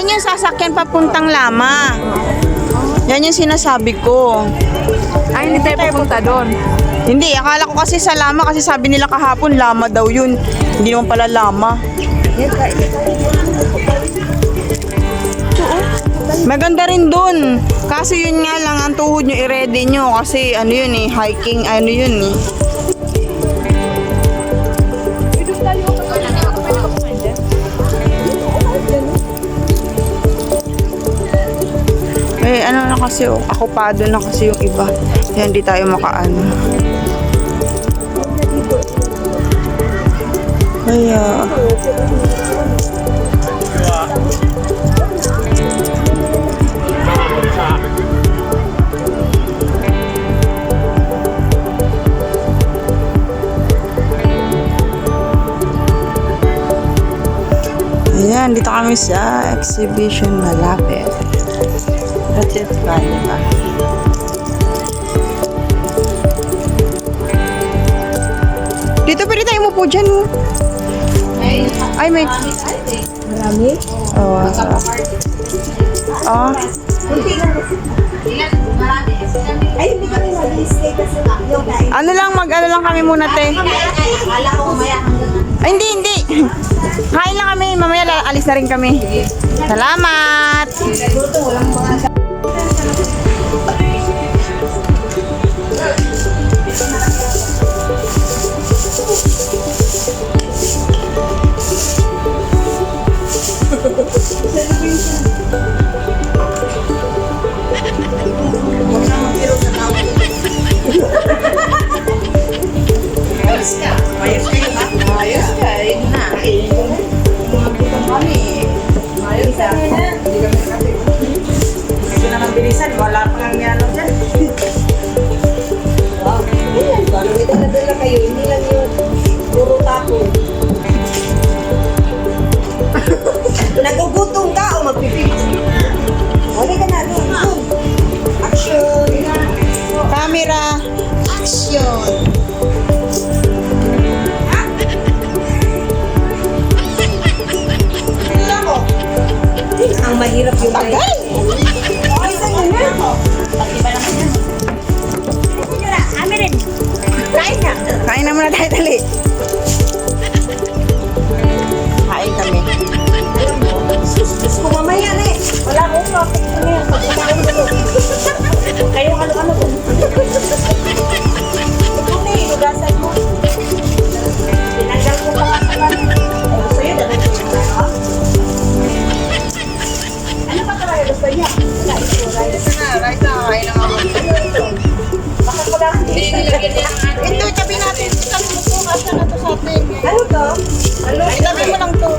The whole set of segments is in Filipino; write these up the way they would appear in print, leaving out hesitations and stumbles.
Yan yung sasakyan papuntang Lama. Yan yung sinasabi ko. Ay, hindi tayo pupunta doon. Hindi, akala ko kasi sa Lama kasi sabi nila kahapon Lama daw yun. Hindi naman pala Lama. Maganda rin dun. Kaso yun nga lang, ang tuhod nyo i-ready nyo. Kasi ano yun eh, hiking, ano yun eh. Eh, ano na kasi, akupado na kasi yung iba. Kaya hindi tayo makaano. Kaya... Ayan, dito kami sa exhibition malapit. Ratchet Valley ba? Dito pwede tayo mo po dyan. Ay, may... Marami? Oo. Oo. Ay, hindi kami mag-stay kasi yung kain. Ano lang kami muna, te. Wala ko mamaya hanggang Ay, hindi. Kain lang kami. Mamaya alis na rin kami. Salamat! wala pang nangyano dyan. Wow. Ayan, parang may dala kayo. Hindi lang yun. Puro tapo. Nagugutom ka o magpipis? Wala ka na. Doon. Action. Camera. Action. Ang mahirap yung tagal. Ay, sa'yo na. Pag-iba naman yan. Amin rin. Kain na. Kain na muna tayo, dali. Kain kami. Kung mamaya na eh. Wala akong topic na yan. Pagkakain mo doon. Kayong ano-ano ko. Ito na eh. Lugasan mo. Pinanggal ko pa nga sa kanin. Gusto yun. Dala ko yung ano. Ano pa talaga gusto niya? Wala ito. Ito na, right na. Kain na ako. Baka ko lang. Ito, tabi natin. Saan mo po? Asa na to sa atin? Ano to? Ano? Ay, tabi mo lang to.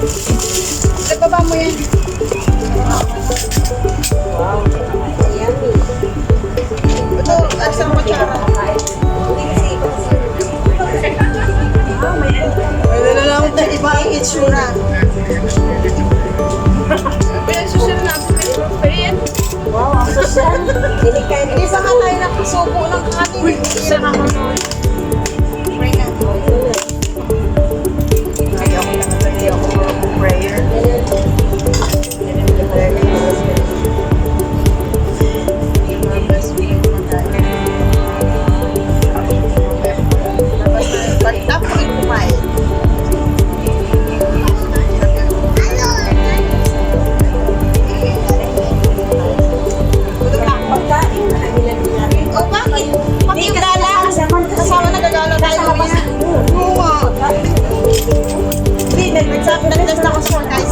Nagbaba mo yan. Wow. Yummy. Ito, asang kutsara. Wala na lang ito. Iba ang itsura. Pinagsusunod na ako. Pero yan. Wow, ang social. Hindi sa nga tayo nakasubo ng kanin. Isa na mo nun. Pray na. Ayoko lang. Ayoko prayer. Tapos ay kumain. Pagkain na kailan natin. O bakit? Pati gala. Kasama na gagala tayo. Oo nga. Hindi, nagsabi na ako sa guys.